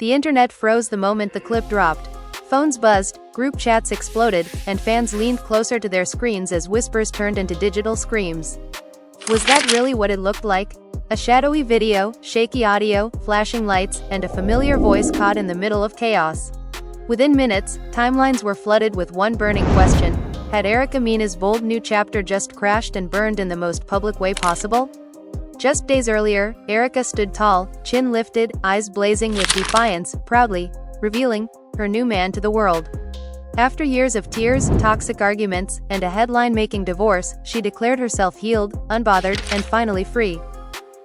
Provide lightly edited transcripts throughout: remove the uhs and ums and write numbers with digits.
The internet froze the moment the clip dropped. Phones buzzed, group chats exploded, and fans leaned closer to their screens as whispers turned into digital screams. Was that really what it looked like? A shadowy video, shaky audio, flashing lights, and a familiar voice caught in the middle of chaos. Within minutes, timelines were flooded with one burning question: had Erica Mena's bold new chapter just crashed and burned in the most public way possible? Just days earlier, Erica stood tall, chin lifted, eyes blazing with defiance, proudly revealing her new man to the world. After years of tears, toxic arguments, and a headline-making divorce, she declared herself healed, unbothered, and finally free.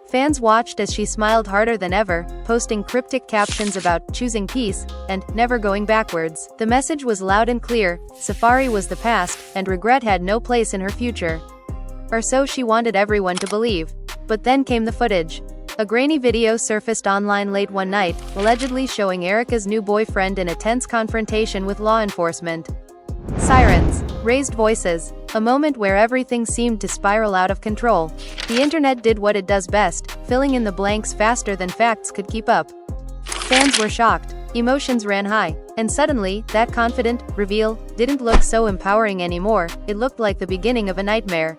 Fans watched as she smiled harder than ever, posting cryptic captions about choosing peace and never going backwards. The message was loud and clear: Safaree was the past, and regret had no place in her future. Or so she wanted everyone to believe. But then came the footage. A grainy video surfaced online late one night, allegedly showing Erica's new boyfriend in a tense confrontation with law enforcement. Sirens, raised voices, a moment where everything seemed to spiral out of control. The internet did what it does best, filling in the blanks faster than facts could keep up. Fans were shocked, emotions ran high, and suddenly, that confident reveal didn't look so empowering anymore. It looked like the beginning of a nightmare.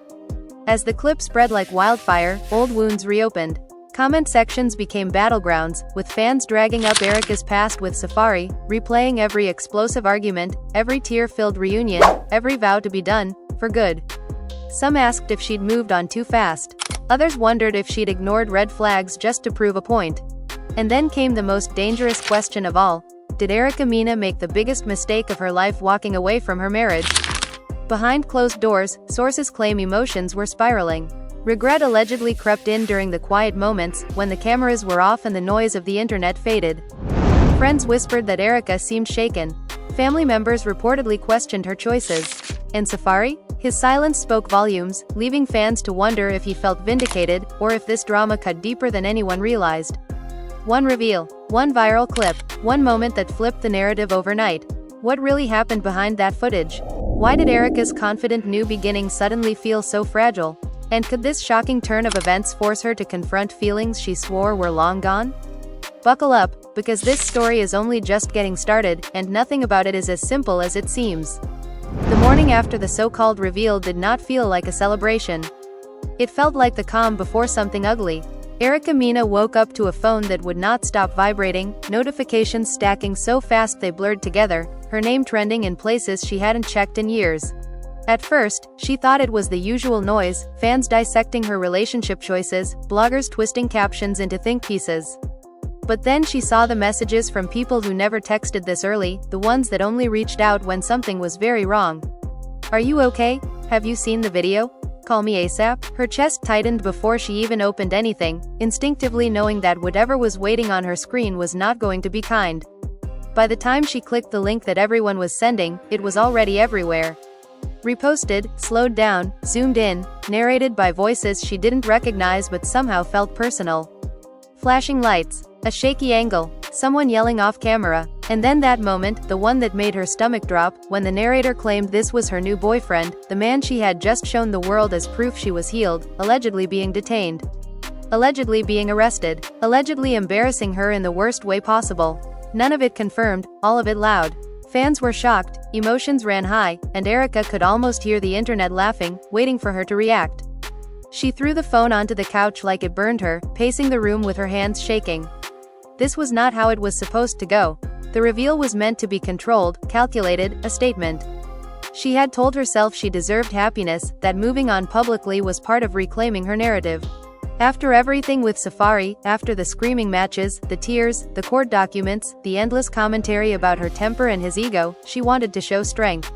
As the clip spread like wildfire, old wounds reopened. Comment sections became battlegrounds, with fans dragging up Erica's past with Safaree, replaying every explosive argument, every tear-filled reunion, every vow to be done for good. Some asked if she'd moved on too fast. Others wondered if she'd ignored red flags just to prove a point. And then came the most dangerous question of all: did Erica Mena make the biggest mistake of her life walking away from her marriage? Behind closed doors, sources claim emotions were spiraling. Regret allegedly crept in during the quiet moments, when the cameras were off and the noise of the internet faded. Friends whispered that Erica seemed shaken. Family members reportedly questioned her choices. And Safaree? His silence spoke volumes, leaving fans to wonder if he felt vindicated, or if this drama cut deeper than anyone realized. One reveal, one viral clip, one moment that flipped the narrative overnight. What really happened behind that footage? Why did Erica's confident new beginning suddenly feel so fragile? And could this shocking turn of events force her to confront feelings she swore were long gone? Buckle up, because this story is only just getting started, and nothing about it is as simple as it seems. The morning after the so-called reveal did not feel like a celebration. It felt like the calm before something ugly. Erica Mena woke up to a phone that would not stop vibrating, notifications stacking so fast they blurred together, her name trending in places she hadn't checked in years. At first, she thought it was the usual noise, fans dissecting her relationship choices, bloggers twisting captions into think pieces. But then she saw the messages from people who never texted this early, the ones that only reached out when something was very wrong. Are you okay? Have you seen the video? Call me ASAP. Her chest tightened before she even opened anything, instinctively knowing that whatever was waiting on her screen was not going to be kind. By the time she clicked the link that everyone was sending, it was already everywhere. Reposted, slowed down, zoomed in, narrated by voices she didn't recognize but somehow felt personal. Flashing lights, a shaky angle, someone yelling off camera, and then that moment, the one that made her stomach drop, when the narrator claimed this was her new boyfriend, the man she had just shown the world as proof she was healed, allegedly being detained. Allegedly being arrested, allegedly embarrassing her in the worst way possible. None of it confirmed, all of it loud. Fans were shocked, emotions ran high, and Erica could almost hear the internet laughing, waiting for her to react. She threw the phone onto the couch like it burned her, pacing the room with her hands shaking. This was not how it was supposed to go. The reveal was meant to be controlled, calculated, a statement. She had told herself she deserved happiness, that moving on publicly was part of reclaiming her narrative. After everything with Safaree, after the screaming matches, the tears, the court documents, the endless commentary about her temper and his ego, she wanted to show strength.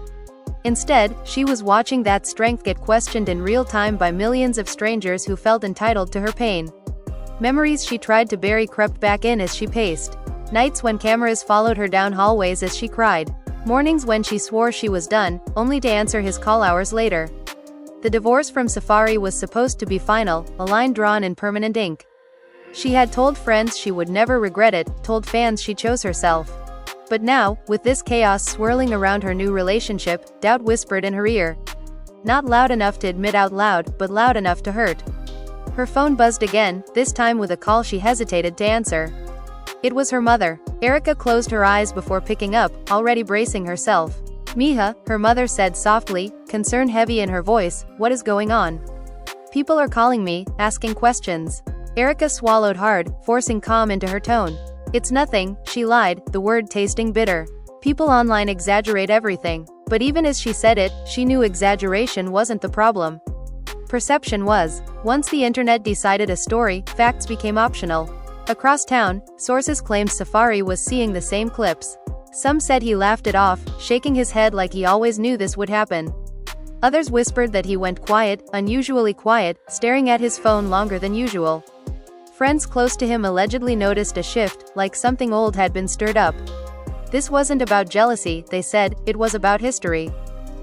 Instead, she was watching that strength get questioned in real time by millions of strangers who felt entitled to her pain. Memories she tried to bury crept back in as she paced. Nights when cameras followed her down hallways as she cried. Mornings when she swore she was done, only to answer his call hours later. The divorce from Safaree was supposed to be final, a line drawn in permanent ink. She had told friends she would never regret it, told fans she chose herself. But now, with this chaos swirling around her new relationship, doubt whispered in her ear. Not loud enough to admit out loud, but loud enough to hurt. Her phone buzzed again, this time with a call she hesitated to answer. It was her mother. Erica closed her eyes before picking up, already bracing herself. "Mija," her mother said softly, concern heavy in her voice, "what is going on?" "People are calling me, asking questions." Erica swallowed hard, forcing calm into her tone. "It's nothing," she lied, the word tasting bitter. "People online exaggerate everything." But even as she said it, she knew exaggeration wasn't the problem. Perception was. Once the internet decided a story, facts became optional. Across town, sources claimed Safaree was seeing the same clips. Some said he laughed it off, shaking his head like he always knew this would happen. Others whispered that he went quiet, unusually quiet, staring at his phone longer than usual. Friends close to him allegedly noticed a shift, like something old had been stirred up. This wasn't about jealousy, they said, it was about history.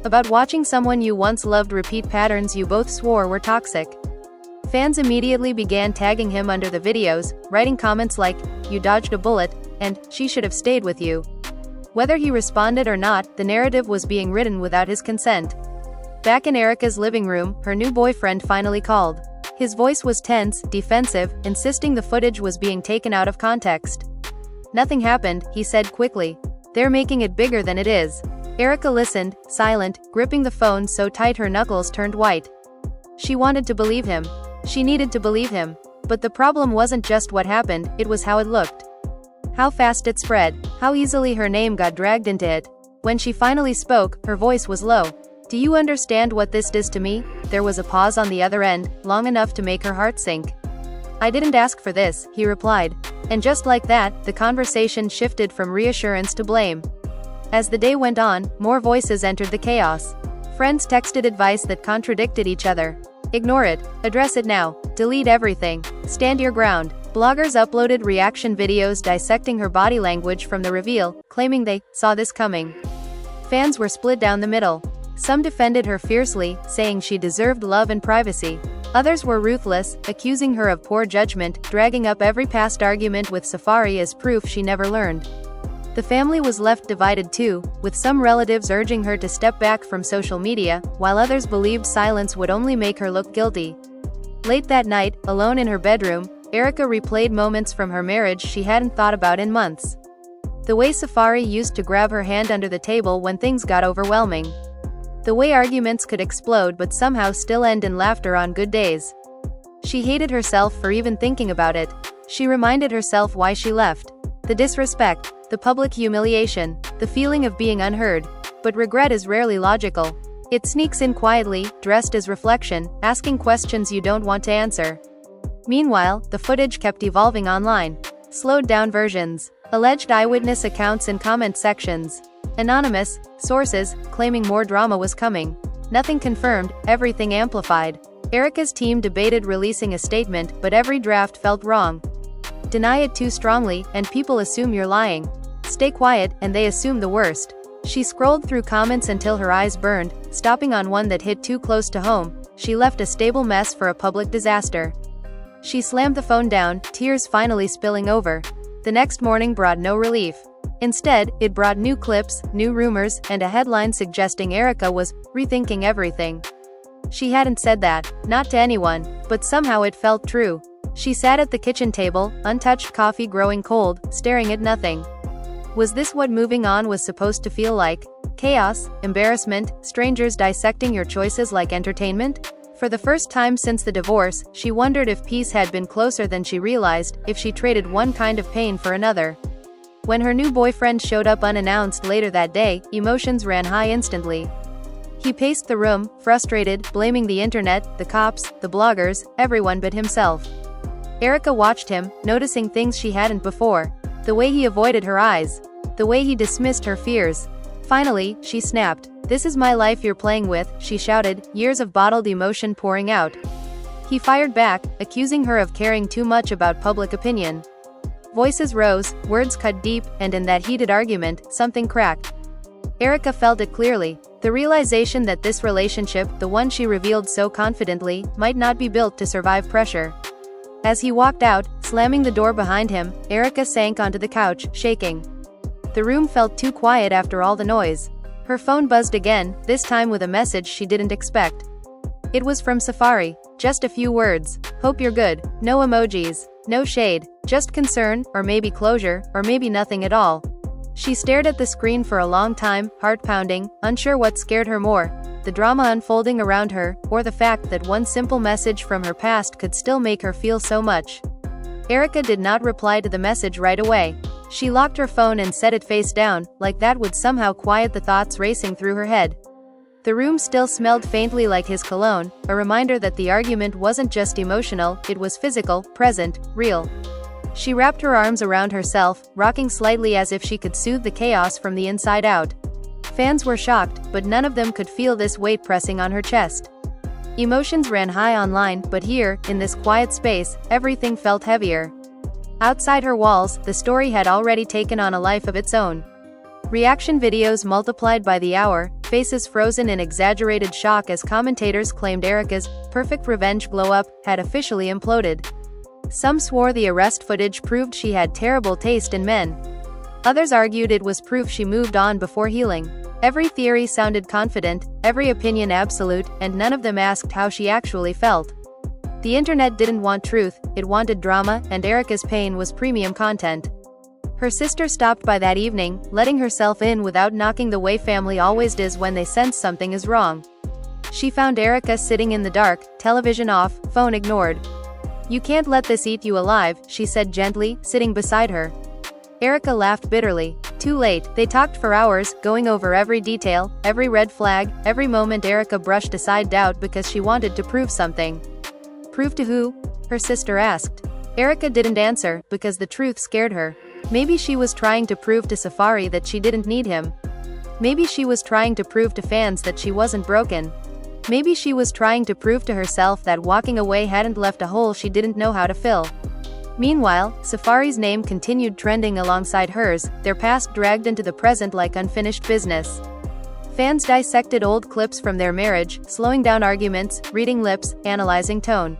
About watching someone you once loved repeat patterns you both swore were toxic. Fans immediately began tagging him under the videos, writing comments like, "You dodged a bullet," and "She should have stayed with you." Whether he responded or not, the narrative was being written without his consent. Back in Erica's living room, her new boyfriend finally called. His voice was tense, defensive, insisting the footage was being taken out of context. "Nothing happened," he said quickly. "They're making it bigger than it is." Erica listened, silent, gripping the phone so tight her knuckles turned white. She wanted to believe him. She needed to believe him. But the problem wasn't just what happened, it was how it looked. How fast it spread. How easily her name got dragged into it. When she finally spoke, her voice was low. "Do you understand what this does to me?" There was a pause on the other end, long enough to make her heart sink. "I didn't ask for this," he replied. And just like that, the conversation shifted from reassurance to blame. As the day went on, more voices entered the chaos. Friends texted advice that contradicted each other. "Ignore it. Address it now. Delete everything. Stand your ground." Bloggers uploaded reaction videos dissecting her body language from the reveal, claiming they saw this coming. Fans were split down the middle. Some defended her fiercely, saying she deserved love and privacy. Others were ruthless, accusing her of poor judgment, dragging up every past argument with Safaree as proof she never learned. The family was left divided too, with some relatives urging her to step back from social media, while others believed silence would only make her look guilty. Late that night, alone in her bedroom, Erica replayed moments from her marriage she hadn't thought about in months. The way Safaree used to grab her hand under the table when things got overwhelming. The way arguments could explode but somehow still end in laughter on good days. She hated herself for even thinking about it. She reminded herself why she left. The disrespect, the public humiliation, the feeling of being unheard. But regret is rarely logical. It sneaks in quietly, dressed as reflection, asking questions you don't want to answer. Meanwhile, the footage kept evolving online. Slowed-down versions, alleged eyewitness accounts in comment sections, anonymous sources claiming more drama was coming. Nothing confirmed, everything amplified. Erica's team debated releasing a statement, but every draft felt wrong. Deny it too strongly, and people assume you're lying. Stay quiet, and they assume the worst. She scrolled through comments until her eyes burned, stopping on one that hit too close to home. She left a stable mess for a public disaster. She slammed the phone down, tears finally spilling over. The next morning brought no relief. Instead, it brought new clips, new rumors, and a headline suggesting Erica was rethinking everything. She hadn't said that, not to anyone, but somehow it felt true. She sat at the kitchen table, untouched coffee growing cold, staring at nothing. Was this what moving on was supposed to feel like? Chaos, embarrassment, strangers dissecting your choices like entertainment? For the first time since the divorce, she wondered if peace had been closer than she realized, if she traded one kind of pain for another. When her new boyfriend showed up unannounced later that day, emotions ran high instantly. He paced the room, frustrated, blaming the internet, the cops, the bloggers, everyone but himself. Erica watched him, noticing things she hadn't before. The way he avoided her eyes. The way he dismissed her fears. Finally, she snapped. "This is my life you're playing with," she shouted, years of bottled emotion pouring out. He fired back, accusing her of caring too much about public opinion. Voices rose, words cut deep, and in that heated argument, something cracked. Erica felt it clearly. The realization that this relationship, the one she revealed so confidently, might not be built to survive pressure. As he walked out, slamming the door behind him, Erica sank onto the couch, shaking. The room felt too quiet after all the noise. Her phone buzzed again, this time with a message she didn't expect. It was from Safaree. Just a few words. "Hope you're good." No emojis. No shade. Just concern, or maybe closure, or maybe nothing at all. She stared at the screen for a long time, heart pounding, unsure what scared her more, the drama unfolding around her, or the fact that one simple message from her past could still make her feel so much. Erica did not reply to the message right away. She locked her phone and set it face down, like that would somehow quiet the thoughts racing through her head. The room still smelled faintly like his cologne, a reminder that the argument wasn't just emotional, it was physical, present, real. She wrapped her arms around herself, rocking slightly as if she could soothe the chaos from the inside out. Fans were shocked, but none of them could feel this weight pressing on her chest. Emotions ran high online, but here, in this quiet space, everything felt heavier. Outside her walls, the story had already taken on a life of its own. Reaction videos multiplied by the hour, faces frozen in exaggerated shock as commentators claimed Erica's perfect revenge glow-up had officially imploded. Some swore the arrest footage proved she had terrible taste in men. Others argued it was proof she moved on before healing. Every theory sounded confident, every opinion absolute, and none of them asked how she actually felt. The internet didn't want truth, it wanted drama, and Erica's pain was premium content. Her sister stopped by that evening, letting herself in without knocking the way family always does when they sense something is wrong. She found Erica sitting in the dark, television off, phone ignored. "You can't let this eat you alive," she said gently, sitting beside her. Erica laughed bitterly. Too late, they talked for hours, going over every detail, every red flag, every moment. Erica brushed aside doubt because she wanted to prove something. "Prove to who?" her sister asked. Erica didn't answer, because the truth scared her. Maybe she was trying to prove to Safaree that she didn't need him. Maybe she was trying to prove to fans that she wasn't broken. Maybe she was trying to prove to herself that walking away hadn't left a hole she didn't know how to fill. Meanwhile, Safaree's name continued trending alongside hers, their past dragged into the present like unfinished business. Fans dissected old clips from their marriage, slowing down arguments, reading lips, analyzing tone.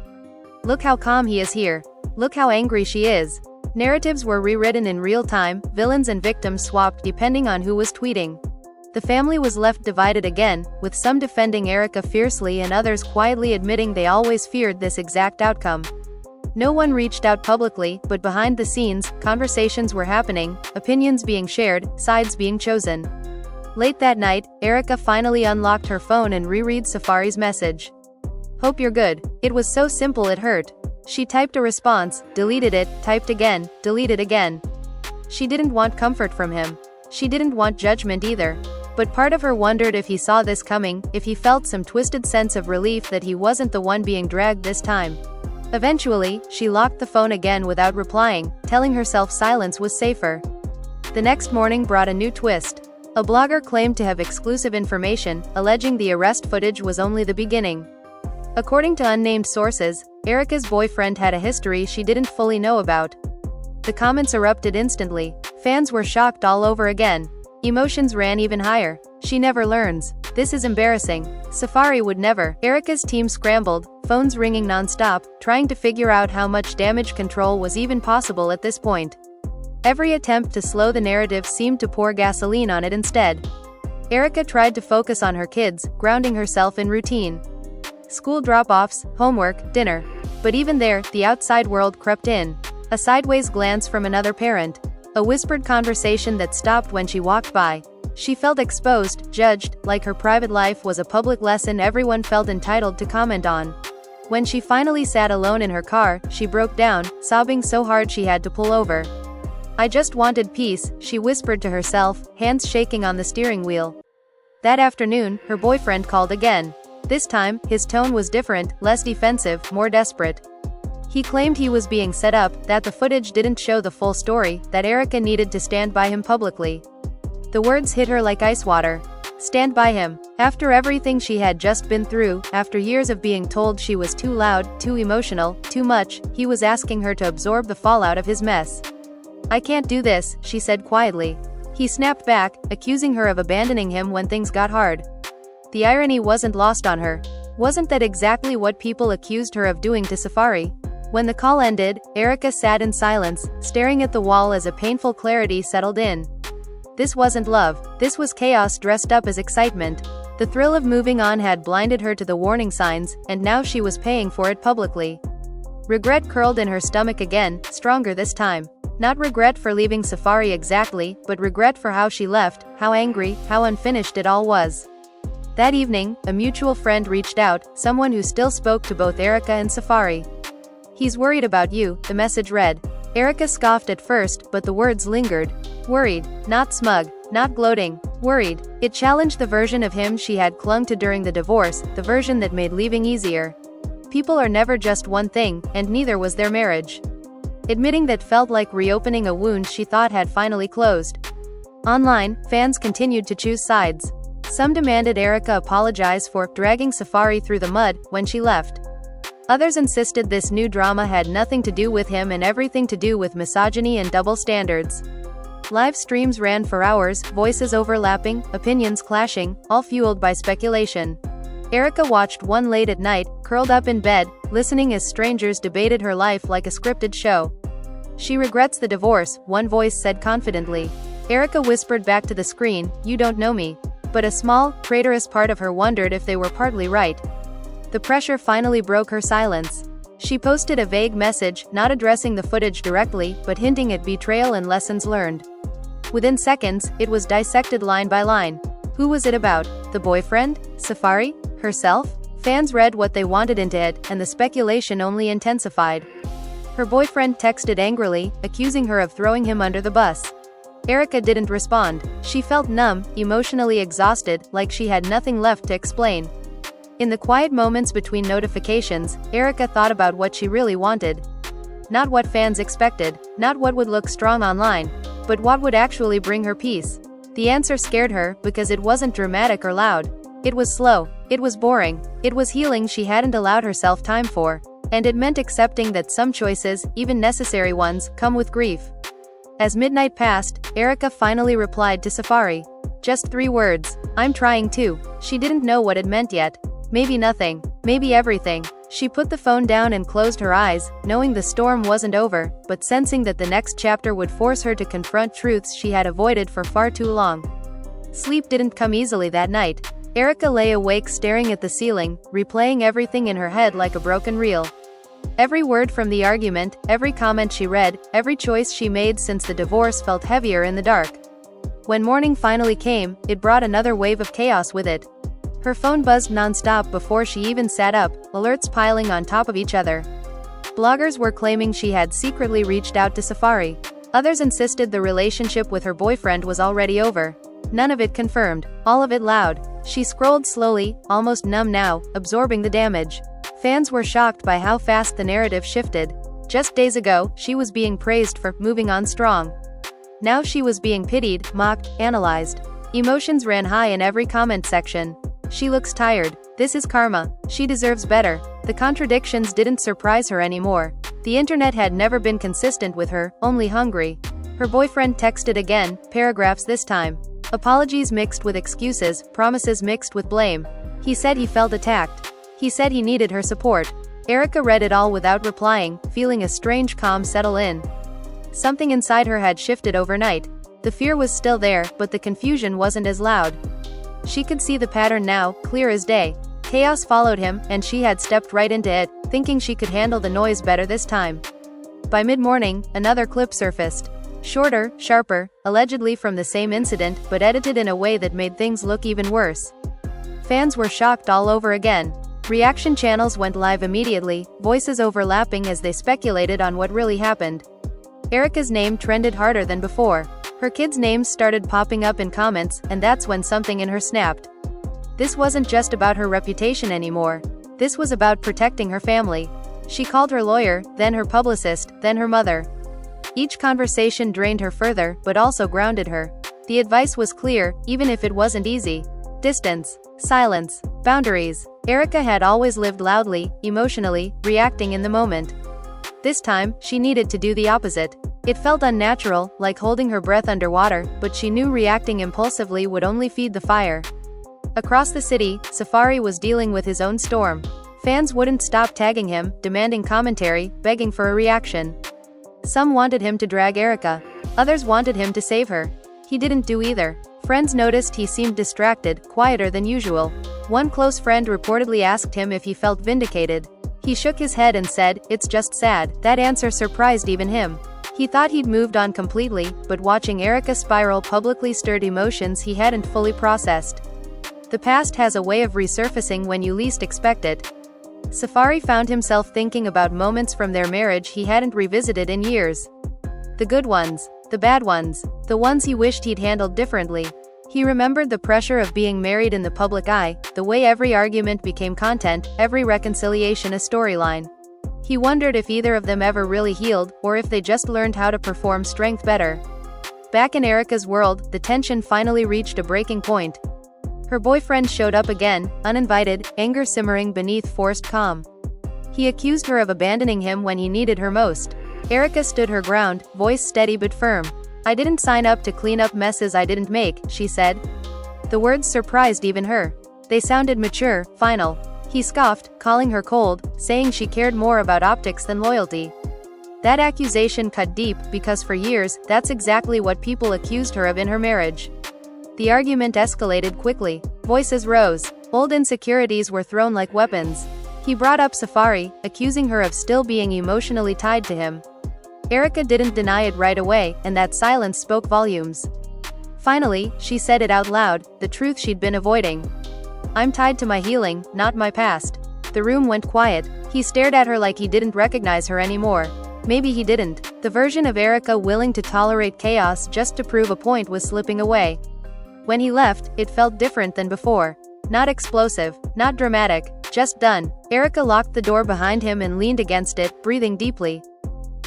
"Look how calm he is here. Look how angry she is." Narratives were rewritten in real time, villains and victims swapped depending on who was tweeting. The family was left divided again, with some defending Erica fiercely and others quietly admitting they always feared this exact outcome. No one reached out publicly, but behind the scenes, conversations were happening, opinions being shared, sides being chosen. Late that night, Erica finally unlocked her phone and reread Safaree's message. "Hope you're good." It was so simple it hurt. She typed a response, deleted it, typed again, deleted again. She didn't want comfort from him. She didn't want judgment either. But part of her wondered if he saw this coming, if he felt some twisted sense of relief that he wasn't the one being dragged this time. Eventually, she locked the phone again without replying, telling herself silence was safer. The next morning brought a new twist. A blogger claimed to have exclusive information, alleging the arrest footage was only the beginning. According to unnamed sources, Erica's boyfriend had a history she didn't fully know about. The comments erupted instantly. Fans were shocked all over again. Emotions ran even higher. "She never learns. This is embarrassing. Safaree would never." Erica's team scrambled, phones ringing non-stop, trying to figure out how much damage control was even possible at this point. Every attempt to slow the narrative seemed to pour gasoline on it instead. Erica tried to focus on her kids, grounding herself in routine. School drop-offs, homework, dinner. But even there, the outside world crept in. A sideways glance from another parent. A whispered conversation that stopped when she walked by. She felt exposed, judged, like her private life was a public lesson everyone felt entitled to comment on. When she finally sat alone in her car, she broke down, sobbing so hard she had to pull over. "I just wanted peace," she whispered to herself, hands shaking on the steering wheel. That afternoon, her boyfriend called again. This time, his tone was different, less defensive, more desperate. He claimed he was being set up, that the footage didn't show the full story, that Erica needed to stand by him publicly. The words hit her like ice water. Stand by him. After everything she had just been through, after years of being told she was too loud, too emotional, too much, he was asking her to absorb the fallout of his mess. "I can't do this," she said quietly. He snapped back, accusing her of abandoning him when things got hard. The irony wasn't lost on her. Wasn't that exactly what people accused her of doing to Safaree? When the call ended, Erica sat in silence, staring at the wall as a painful clarity settled in. This wasn't love. This was chaos dressed up as excitement. The thrill of moving on had blinded her to the warning signs, and now she was paying for it publicly. Regret curled in her stomach again, stronger this time. Not regret for leaving Safaree exactly, but regret for how she left, how angry, how unfinished it all was. That evening, a mutual friend reached out, someone who still spoke to both Erica and Safaree. "He's worried about you," the message read. Erica scoffed at first, but the words lingered. Worried, not smug, not gloating, worried. It challenged the version of him she had clung to during the divorce, the version that made leaving easier. People are never just one thing, and neither was their marriage. Admitting that felt like reopening a wound she thought had finally closed. Online, fans continued to choose sides. Some demanded Erica apologize for dragging Safaree through the mud when she left. Others insisted this new drama had nothing to do with him and everything to do with misogyny and double standards. Live streams ran for hours, voices overlapping, opinions clashing, all fueled by speculation. Erica watched one late at night, curled up in bed, listening as strangers debated her life like a scripted show. She regrets the divorce, one voice said confidently. Erica whispered back to the screen, "You don't know me." But a small, traitorous part of her wondered if they were partly right. The pressure finally broke her silence. She posted a vague message, not addressing the footage directly, but hinting at betrayal and lessons learned. Within seconds, it was dissected line by line. Who was it about? The boyfriend? Safaree? Herself? Fans read what they wanted into it, and the speculation only intensified. Her boyfriend texted angrily, accusing her of throwing him under the bus. Erica didn't respond. She felt numb, emotionally exhausted, like she had nothing left to explain. In the quiet moments between notifications, Erica thought about what she really wanted. Not what fans expected, not what would look strong online, but what would actually bring her peace. The answer scared her, because it wasn't dramatic or loud. It was slow. It was boring. It was healing she hadn't allowed herself time for. And it meant accepting that some choices, even necessary ones, come with grief. As midnight passed, Erica finally replied to Safaree. Just 3 words. "I'm trying to." She didn't know what it meant yet. Maybe nothing. Maybe everything. She put the phone down and closed her eyes, knowing the storm wasn't over, but sensing that the next chapter would force her to confront truths she had avoided for far too long. Sleep didn't come easily that night. Erica lay awake staring at the ceiling, replaying everything in her head like a broken reel. Every word from the argument, every comment she read, every choice she made since the divorce felt heavier in the dark. When morning finally came, it brought another wave of chaos with it. Her phone buzzed non-stop before she even sat up, alerts piling on top of each other. Bloggers were claiming she had secretly reached out to Safaree. Others insisted the relationship with her boyfriend was already over. None of it confirmed, all of it loud. She scrolled slowly, almost numb now, absorbing the damage. Fans were shocked by how fast the narrative shifted. Just days ago, she was being praised for moving on strong. Now she was being pitied, mocked, analyzed. Emotions ran high in every comment section. She looks tired. This is karma. She deserves better. The contradictions didn't surprise her anymore. The internet had never been consistent with her, only hungry. Her boyfriend texted again, paragraphs this time. Apologies mixed with excuses, promises mixed with blame. He said he felt attacked. He said he needed her support. Erica read it all without replying, feeling a strange calm settle in. Something inside her had shifted overnight. The fear was still there, but the confusion wasn't as loud. She could see the pattern now, clear as day. Chaos followed him, and she had stepped right into it, thinking she could handle the noise better this time. By mid-morning, another clip surfaced. Shorter, sharper, allegedly from the same incident, but edited in a way that made things look even worse. Fans were shocked all over again. Reaction channels went live immediately, voices overlapping as they speculated on what really happened. Erica's name trended harder than before. Her kids' names started popping up in comments, and that's when something in her snapped. This wasn't just about her reputation anymore. This was about protecting her family. She called her lawyer, then her publicist, then her mother. Each conversation drained her further, but also grounded her. The advice was clear, even if it wasn't easy. Distance, silence, boundaries. Erica had always lived loudly, emotionally, reacting in the moment. This time, she needed to do the opposite. It felt unnatural, like holding her breath underwater, but she knew reacting impulsively would only feed the fire. Across the city, Safaree was dealing with his own storm. Fans wouldn't stop tagging him, demanding commentary, begging for a reaction. Some wanted him to drag Erica. Others wanted him to save her. He didn't do either. Friends noticed he seemed distracted, quieter than usual. One close friend reportedly asked him if he felt vindicated. He shook his head and said, "It's just sad." That answer surprised even him. He thought he'd moved on completely, but watching Erica spiral publicly stirred emotions he hadn't fully processed. The past has a way of resurfacing when you least expect it. Safaree found himself thinking about moments from their marriage he hadn't revisited in years. The good ones, the bad ones, the ones he wished he'd handled differently. He remembered the pressure of being married in the public eye, the way every argument became content, every reconciliation a storyline. He wondered if either of them ever really healed, or if they just learned how to perform strength better. Back in Erica's world, the tension finally reached a breaking point. Her boyfriend showed up again, uninvited, anger simmering beneath forced calm. He accused her of abandoning him when he needed her most. Erica stood her ground, voice steady but firm. "I didn't sign up to clean up messes I didn't make," she said. The words surprised even her. They sounded mature, final. He scoffed, calling her cold, saying she cared more about optics than loyalty. That accusation cut deep, because for years, that's exactly what people accused her of in her marriage. The argument escalated quickly. Voices rose. Old insecurities were thrown like weapons. He brought up Safaree, accusing her of still being emotionally tied to him. Erica didn't deny it right away, and that silence spoke volumes. Finally, she said it out loud, the truth she'd been avoiding. "I'm tied to my healing, not my past." The room went quiet. He stared at her like he didn't recognize her anymore. Maybe he didn't. The version of Erica willing to tolerate chaos just to prove a point was slipping away. When he left, it felt different than before. Not explosive, not dramatic, just done. Erica locked the door behind him and leaned against it, breathing deeply.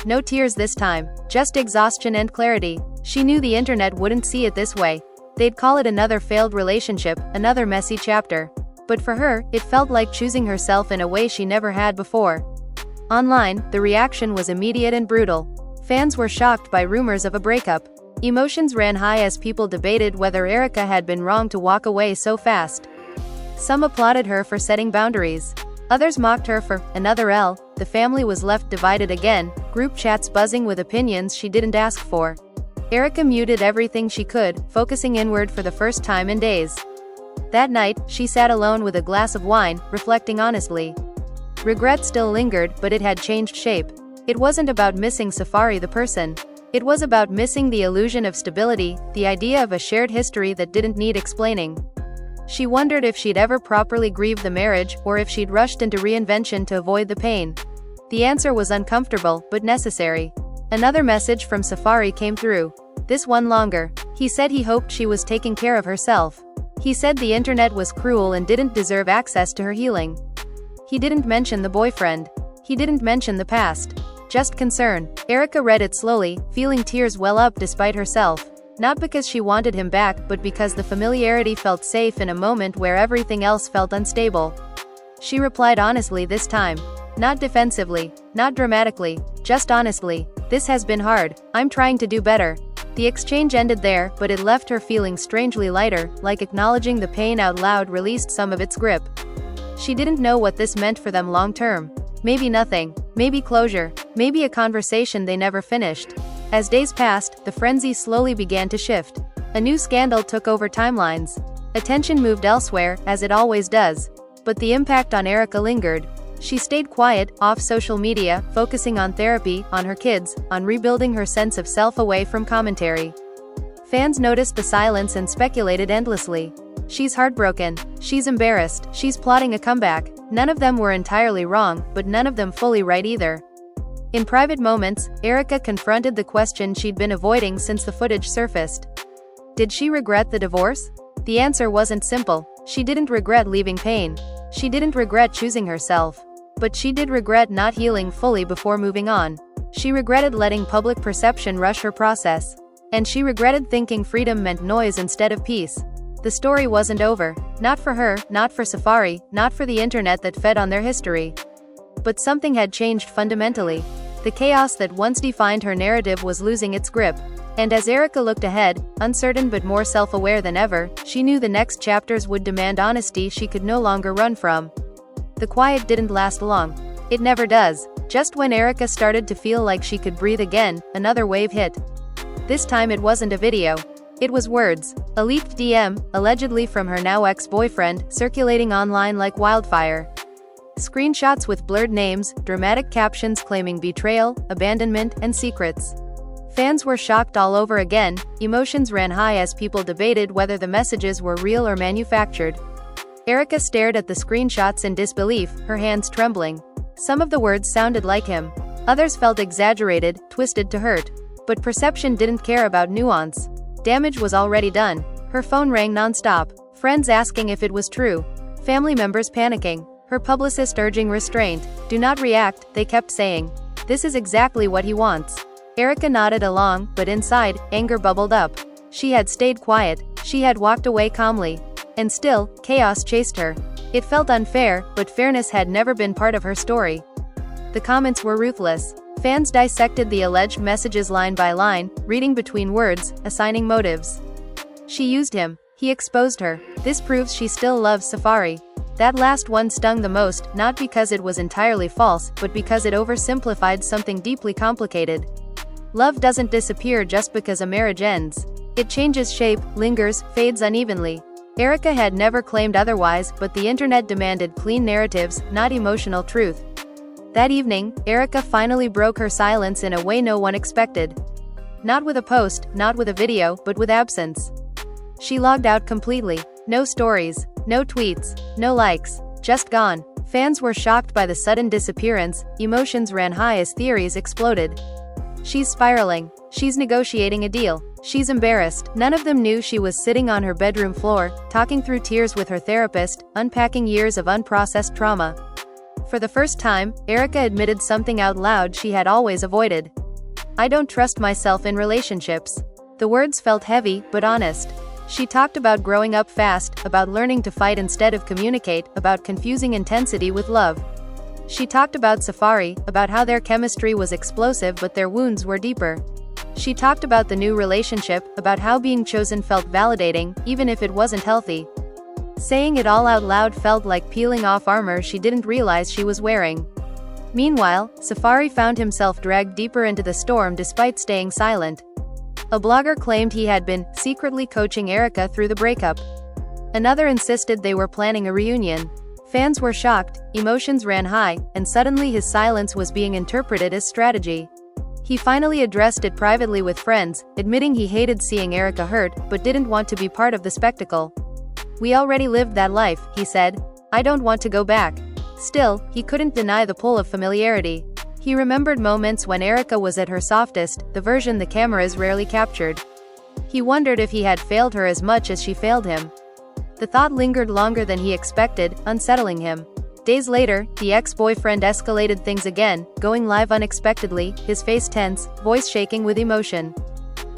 No tears this time, just exhaustion and clarity. She knew the internet wouldn't see it this way. They'd call it another failed relationship, another messy chapter. But for her, it felt like choosing herself in a way she never had before. Online, the reaction was immediate and brutal. Fans were shocked by rumors of a breakup. Emotions ran high as people debated whether Erica had been wrong to walk away so fast. Some applauded her for setting boundaries. Others mocked her for another L. The family was left divided again, group chats buzzing with opinions she didn't ask for. Erica muted everything she could, focusing inward for the first time in days. That night, she sat alone with a glass of wine, reflecting honestly. Regret still lingered, but it had changed shape. It wasn't about missing Safaree the person. It was about missing the illusion of stability, the idea of a shared history that didn't need explaining. She wondered if she'd ever properly grieved the marriage, or if she'd rushed into reinvention to avoid the pain. The answer was uncomfortable, but necessary. Another message from Safaree came through. This one longer. He said he hoped she was taking care of herself. He said the internet was cruel and didn't deserve access to her healing. He didn't mention the boyfriend. He didn't mention the past. Just concern. Erica read it slowly, feeling tears well up despite herself. Not because she wanted him back, but because the familiarity felt safe in a moment where everything else felt unstable. She replied honestly this time. Not defensively, not dramatically, just honestly. "This has been hard. I'm trying to do better." The exchange ended there, but it left her feeling strangely lighter, like acknowledging the pain out loud released some of its grip. She didn't know what this meant for them long term. Maybe nothing. Maybe closure. Maybe a conversation they never finished. As days passed, the frenzy slowly began to shift. A new scandal took over timelines. Attention moved elsewhere, as it always does. But the impact on Erica lingered. She stayed quiet, off social media, focusing on therapy, on her kids, on rebuilding her sense of self away from commentary. Fans noticed the silence and speculated endlessly. She's heartbroken. She's embarrassed. She's plotting a comeback. None of them were entirely wrong, but none of them fully right either. In private moments, Erica confronted the question she'd been avoiding since the footage surfaced. Did she regret the divorce? The answer wasn't simple. She didn't regret leaving pain. She didn't regret choosing herself. But she did regret not healing fully before moving on. She regretted letting public perception rush her process. And she regretted thinking freedom meant noise instead of peace. The story wasn't over. Not for her, not for Safaree, not for the internet that fed on their history. But something had changed fundamentally. The chaos that once defined her narrative was losing its grip. And as Erica looked ahead, uncertain but more self-aware than ever, she knew the next chapters would demand honesty she could no longer run from. The quiet didn't last long. It never does. Just when Erica started to feel like she could breathe again, another wave hit. This time it wasn't a video. It was words. A leaked DM, allegedly from her now ex-boyfriend, circulating online like wildfire. Screenshots with blurred names, dramatic captions claiming betrayal, abandonment, and secrets. Fans were shocked all over again, emotions ran high as people debated whether the messages were real or manufactured. Erica stared at the screenshots in disbelief, her hands trembling. Some of the words sounded like him. Others felt exaggerated, twisted to hurt. But perception didn't care about nuance. Damage was already done. Her phone rang non-stop. Friends asking if it was true. Family members panicking. Her publicist urging restraint. Do not react, they kept saying. This is exactly what he wants. Erica nodded along, but inside, anger bubbled up. She had stayed quiet. She had walked away calmly. And still, chaos chased her. It felt unfair, but fairness had never been part of her story. The comments were ruthless. Fans dissected the alleged messages line by line, reading between words, assigning motives. She used him. He exposed her. This proves she still loves Safaree. That last one stung the most, not because it was entirely false, but because it oversimplified something deeply complicated. Love doesn't disappear just because a marriage ends. It changes shape, lingers, fades unevenly. Erica had never claimed otherwise, but the internet demanded clean narratives, not emotional truth. That evening, Erica finally broke her silence in a way no one expected. Not with a post, not with a video, but with absence. She logged out completely. No stories, no tweets, no likes. Just gone. Fans were shocked by the sudden disappearance, emotions ran high as theories exploded. She's spiraling. She's negotiating a deal. She's embarrassed. None of them knew she was sitting on her bedroom floor, talking through tears with her therapist, unpacking years of unprocessed trauma. For the first time, Erica admitted something out loud she had always avoided. I don't trust myself in relationships. The words felt heavy, but honest. She talked about growing up fast, about learning to fight instead of communicate, about confusing intensity with love. She talked about Safaree, about how their chemistry was explosive but their wounds were deeper. She talked about the new relationship, about how being chosen felt validating, even if it wasn't healthy. Saying it all out loud felt like peeling off armor she didn't realize she was wearing. Meanwhile, Safaree found himself dragged deeper into the storm despite staying silent. A blogger claimed he had been secretly coaching Erica through the breakup. Another insisted they were planning a reunion. Fans were shocked, emotions ran high, and suddenly his silence was being interpreted as strategy. He finally addressed it privately with friends, admitting he hated seeing Erica hurt, but didn't want to be part of the spectacle. We already lived that life, he said. I don't want to go back. Still, he couldn't deny the pull of familiarity. He remembered moments when Erica was at her softest, the version the cameras rarely captured. He wondered if he had failed her as much as she failed him. The thought lingered longer than he expected, unsettling him. Days later, the ex-boyfriend escalated things again, going live unexpectedly, his face tense, voice shaking with emotion.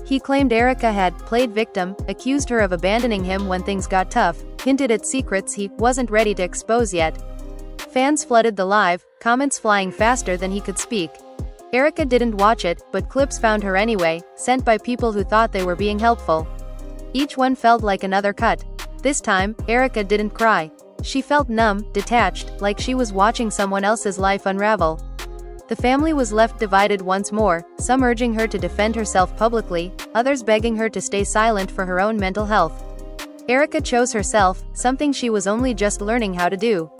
He claimed Erica had played victim, accused her of abandoning him when things got tough, hinted at secrets he wasn't ready to expose yet. Fans flooded the live, comments flying faster than he could speak. Erica didn't watch it, but clips found her anyway, sent by people who thought they were being helpful. Each one felt like another cut. This time, Erica didn't cry. She felt numb, detached, like she was watching someone else's life unravel. The family was left divided once more, some urging her to defend herself publicly, others begging her to stay silent for her own mental health. Erica chose herself, something she was only just learning how to do.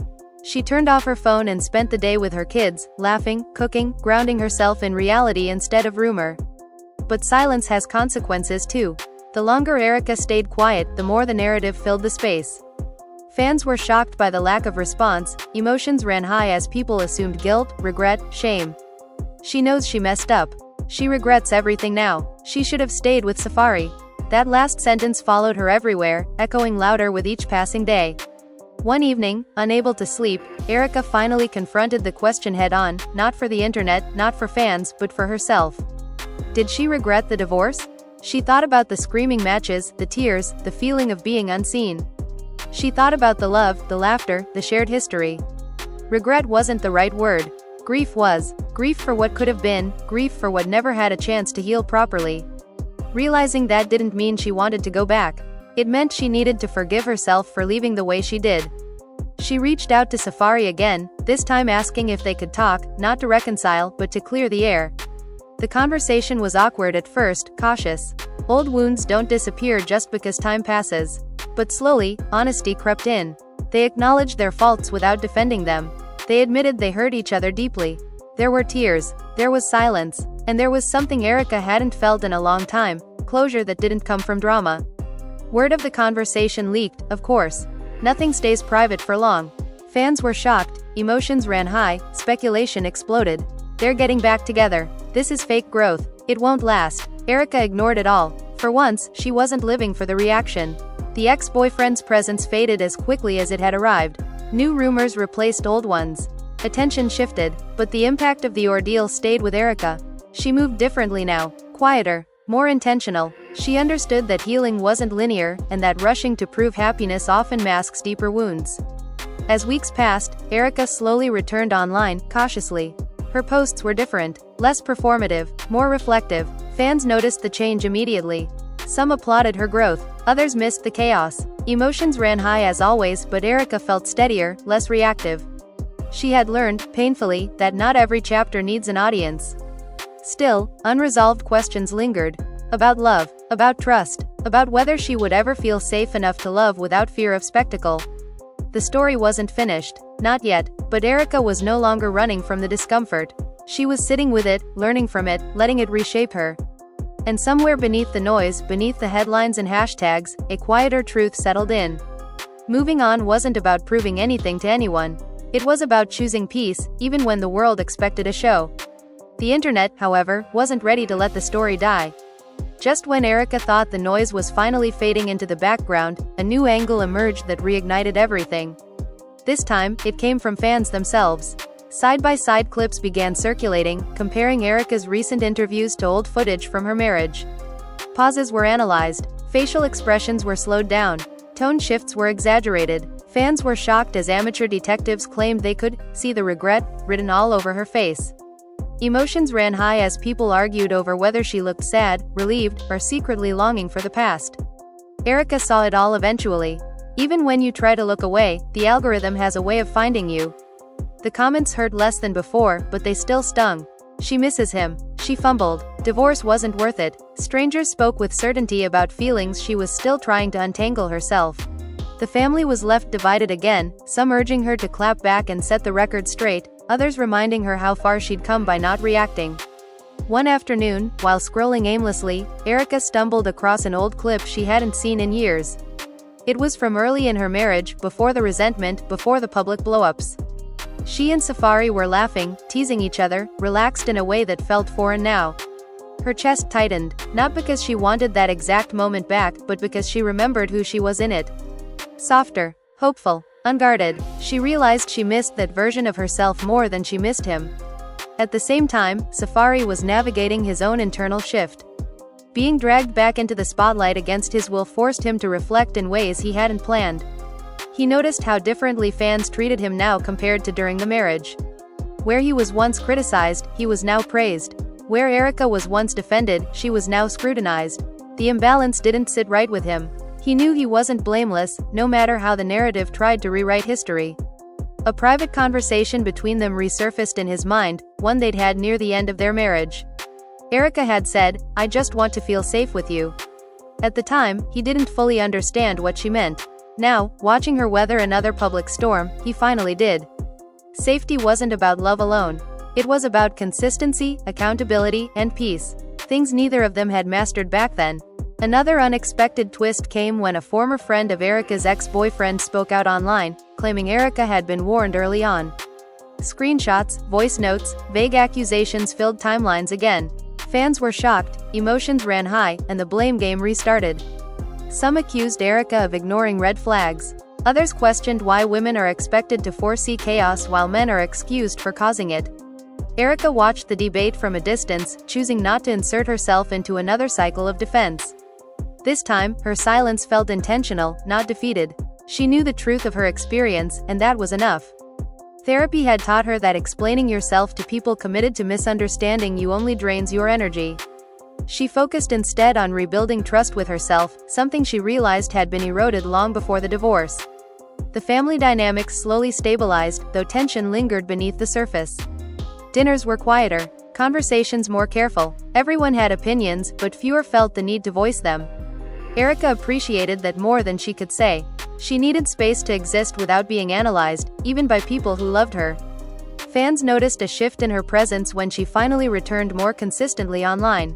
She turned off her phone and spent the day with her kids, laughing, cooking, grounding herself in reality instead of rumor. But silence has consequences too. The longer Erica stayed quiet, the more the narrative filled the space. Fans were shocked by the lack of response, emotions ran high as people assumed guilt, regret, shame. She knows she messed up. She regrets everything now. She should have stayed with Safaree. That last sentence followed her everywhere, echoing louder with each passing day. One evening, unable to sleep, Erica finally confronted the question head-on, not for the internet, not for fans, but for herself. Did she regret the divorce? She thought about the screaming matches, the tears, the feeling of being unseen. She thought about the love, the laughter, the shared history. Regret wasn't the right word. Grief was. Grief for what could have been, grief for what never had a chance to heal properly. Realizing that didn't mean she wanted to go back. It meant she needed to forgive herself for leaving the way she did. She reached out to Safaree again, this time asking if they could talk, not to reconcile, but to clear the air. The conversation was awkward at first, cautious. Old wounds don't disappear just because time passes. But slowly, honesty crept in. They acknowledged their faults without defending them. They admitted they hurt each other deeply. There were tears, there was silence, and there was something Erica hadn't felt in a long time, closure that didn't come from drama. Word of the conversation leaked, of course. Nothing stays private for long. Fans were shocked, emotions ran high, speculation exploded. They're getting back together. This is fake growth. It won't last. Erica ignored it all. For once, she wasn't living for the reaction. The ex-boyfriend's presence faded as quickly as it had arrived. New rumors replaced old ones. Attention shifted, but the impact of the ordeal stayed with Erica. She moved differently now, quieter, more intentional. She understood that healing wasn't linear, and that rushing to prove happiness often masks deeper wounds. As weeks passed, Erica slowly returned online, cautiously. Her posts were different, less performative, more reflective. Fans noticed the change immediately. Some applauded her growth, others missed the chaos. Emotions ran high as always, but Erica felt steadier, less reactive. She had learned, painfully, that not every chapter needs an audience. Still, unresolved questions lingered. About love, about trust, about whether she would ever feel safe enough to love without fear of spectacle. The story wasn't finished, not yet, but Erica was no longer running from the discomfort. She was sitting with it, learning from it, letting it reshape her. And somewhere beneath the noise, beneath the headlines and hashtags, a quieter truth settled in. Moving on wasn't about proving anything to anyone. It was about choosing peace, even when the world expected a show. The internet, however, wasn't ready to let the story die. Just when Erica thought the noise was finally fading into the background, a new angle emerged that reignited everything. This time, it came from fans themselves. Side-by-side clips began circulating, comparing Erica's recent interviews to old footage from her marriage. Pauses were analyzed, facial expressions were slowed down, tone shifts were exaggerated. Fans were shocked as amateur detectives claimed they could see the regret written all over her face. Emotions ran high as people argued over whether she looked sad, relieved, or secretly longing for the past. Erica saw it all eventually. Even when you try to look away, the algorithm has a way of finding you. The comments hurt less than before, but they still stung. She misses him. She fumbled. Divorce wasn't worth it. Strangers spoke with certainty about feelings she was still trying to untangle herself. The family was left divided again, some urging her to clap back and set the record straight, others reminding her how far she'd come by not reacting. One afternoon, while scrolling aimlessly, Erica stumbled across an old clip she hadn't seen in years. It was from early in her marriage, before the resentment, before the public blow-ups. She and Safaree were laughing, teasing each other, relaxed in a way that felt foreign now. Her chest tightened, not because she wanted that exact moment back, but because she remembered who she was in it. Softer, hopeful, unguarded, she realized she missed that version of herself more than she missed him. At the same time, Safaree was navigating his own internal shift. Being dragged back into the spotlight against his will forced him to reflect in ways he hadn't planned. He noticed how differently fans treated him now compared to during the marriage. Where he was once criticized, he was now praised. Where Erica was once defended, she was now scrutinized. The imbalance didn't sit right with him. He knew he wasn't blameless, no matter how the narrative tried to rewrite history. A private conversation between them resurfaced in his mind, one they'd had near the end of their marriage. Erica had said, "I just want to feel safe with you." At the time, he didn't fully understand what she meant. Now, watching her weather another public storm, he finally did. Safety wasn't about love alone. It was about consistency, accountability, and peace. Things neither of them had mastered back then. Another unexpected twist came when a former friend of Erica's ex-boyfriend spoke out online, claiming Erica had been warned early on. Screenshots, voice notes, vague accusations filled timelines again. Fans were shocked, emotions ran high, and the blame game restarted. Some accused Erica of ignoring red flags. Others questioned why women are expected to foresee chaos while men are excused for causing it. Erica watched the debate from a distance, choosing not to insert herself into another cycle of defense. This time, her silence felt intentional, not defeated. She knew the truth of her experience, and that was enough. Therapy had taught her that explaining yourself to people committed to misunderstanding you only drains your energy. She focused instead on rebuilding trust with herself, something she realized had been eroded long before the divorce. The family dynamics slowly stabilized, though tension lingered beneath the surface. Dinners were quieter, conversations more careful. Everyone had opinions, but fewer felt the need to voice them. Erica appreciated that more than she could say. She needed space to exist without being analyzed, even by people who loved her. Fans noticed a shift in her presence when she finally returned more consistently online.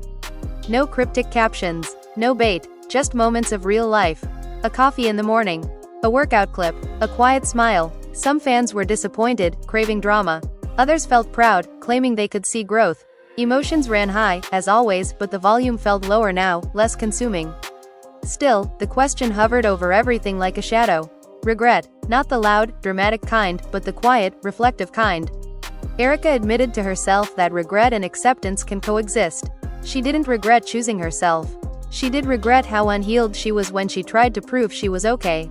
No cryptic captions, no bait, just moments of real life. A coffee in the morning, a workout clip, a quiet smile. Some fans were disappointed, craving drama. Others felt proud, claiming they could see growth. Emotions ran high, as always, but the volume felt lower now, less consuming. Still, the question hovered over everything like a shadow. Regret, not the loud, dramatic kind, but the quiet, reflective kind. Erika admitted to herself that regret and acceptance can coexist. She didn't regret choosing herself. She did regret how unhealed she was when she tried to prove she was okay.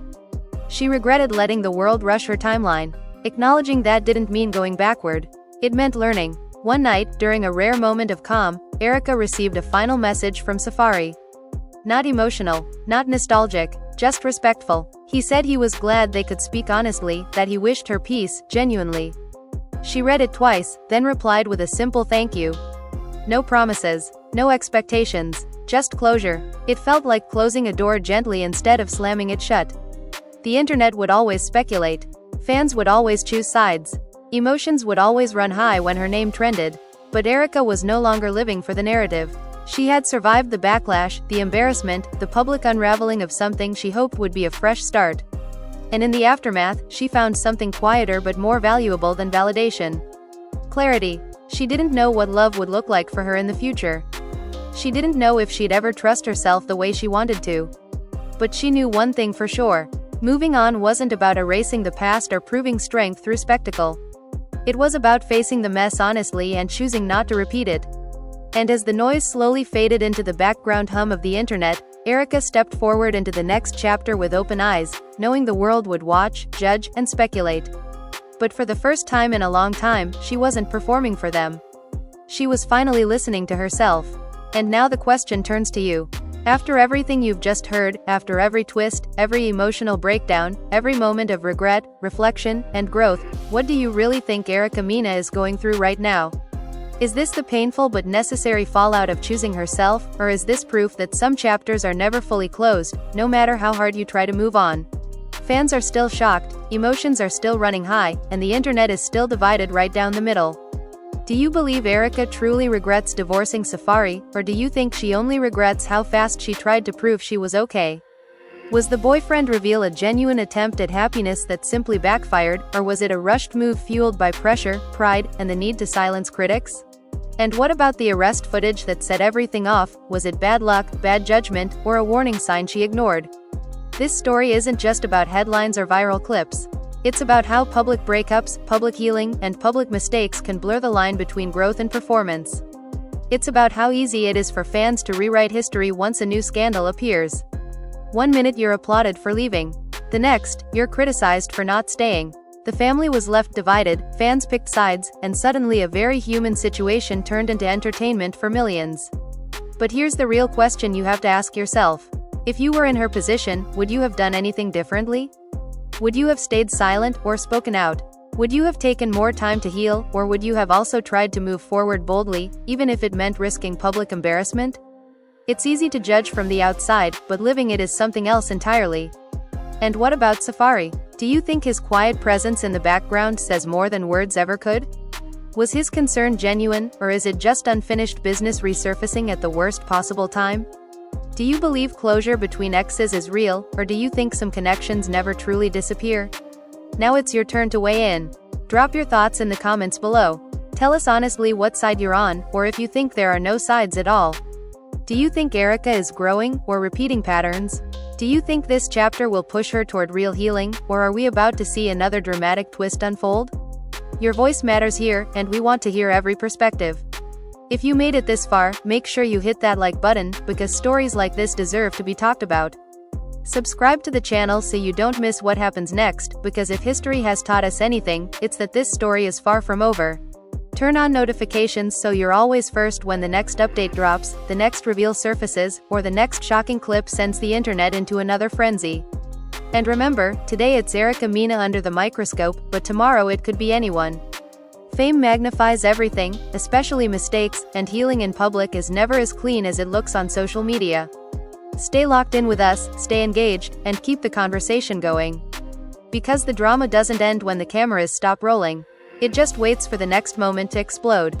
She regretted letting the world rush her timeline. Acknowledging that didn't mean going backward. It meant learning. One night, during a rare moment of calm, Erika received a final message from Safaree. Not emotional, not nostalgic, just respectful. He said he was glad they could speak honestly, that he wished her peace, genuinely. She read it twice, then replied with a simple thank you. No promises, no expectations, just closure. It felt like closing a door gently instead of slamming it shut. The internet would always speculate. Fans would always choose sides. Emotions would always run high when her name trended. But Erika was no longer living for the narrative. She had survived the backlash, the embarrassment, the public unraveling of something she hoped would be a fresh start. And in the aftermath, she found something quieter but more valuable than validation. Clarity. She didn't know what love would look like for her in the future. She didn't know if she'd ever trust herself the way she wanted to. But she knew one thing for sure. Moving on wasn't about erasing the past or proving strength through spectacle. It was about facing the mess honestly and choosing not to repeat it. And as the noise slowly faded into the background hum of the internet, Erika stepped forward into the next chapter with open eyes, knowing the world would watch, judge, and speculate. But for the first time in a long time, she wasn't performing for them. She was finally listening to herself. And now the question turns to you. After everything you've just heard, after every twist, every emotional breakdown, every moment of regret, reflection, and growth, what do you really think Erika Mena is going through right now? Is this the painful but necessary fallout of choosing herself, or is this proof that some chapters are never fully closed, no matter how hard you try to move on? Fans are still shocked, emotions are still running high, and the internet is still divided right down the middle. Do you believe Erika truly regrets divorcing Safaree, or do you think she only regrets how fast she tried to prove she was okay? Was the boyfriend reveal a genuine attempt at happiness that simply backfired, or was it a rushed move fueled by pressure, pride, and the need to silence critics? And what about the arrest footage that set everything off? Was it bad luck, bad judgment, or a warning sign she ignored? This story isn't just about headlines or viral clips. It's about how public breakups, public healing, and public mistakes can blur the line between growth and performance. It's about how easy it is for fans to rewrite history once a new scandal appears. One minute you're applauded for leaving. The next, you're criticized for not staying. The family was left divided, fans picked sides, and suddenly a very human situation turned into entertainment for millions. But here's the real question you have to ask yourself. If you were in her position, would you have done anything differently? Would you have stayed silent, or spoken out? Would you have taken more time to heal, or would you have also tried to move forward boldly, even if it meant risking public embarrassment? It's easy to judge from the outside, but living it is something else entirely. And what about Safaree? Do you think his quiet presence in the background says more than words ever could? Was his concern genuine, or is it just unfinished business resurfacing at the worst possible time? Do you believe closure between exes is real, or do you think some connections never truly disappear? Now it's your turn to weigh in. Drop your thoughts in the comments below. Tell us honestly what side you're on, or if you think there are no sides at all. Do you think Erika is growing, or repeating patterns? Do you think this chapter will push her toward real healing, or are we about to see another dramatic twist unfold? Your voice matters here, and we want to hear every perspective. If you made it this far, make sure you hit that like button, because stories like this deserve to be talked about. Subscribe to the channel so you don't miss what happens next, because if history has taught us anything, it's that this story is far from over. Turn on notifications so you're always first when the next update drops, the next reveal surfaces, or the next shocking clip sends the internet into another frenzy. And remember, today it's Erika Mena under the microscope, but tomorrow it could be anyone. Fame magnifies everything, especially mistakes, and healing in public is never as clean as it looks on social media. Stay locked in with us, stay engaged, and keep the conversation going. Because the drama doesn't end when the cameras stop rolling. It just waits for the next moment to explode.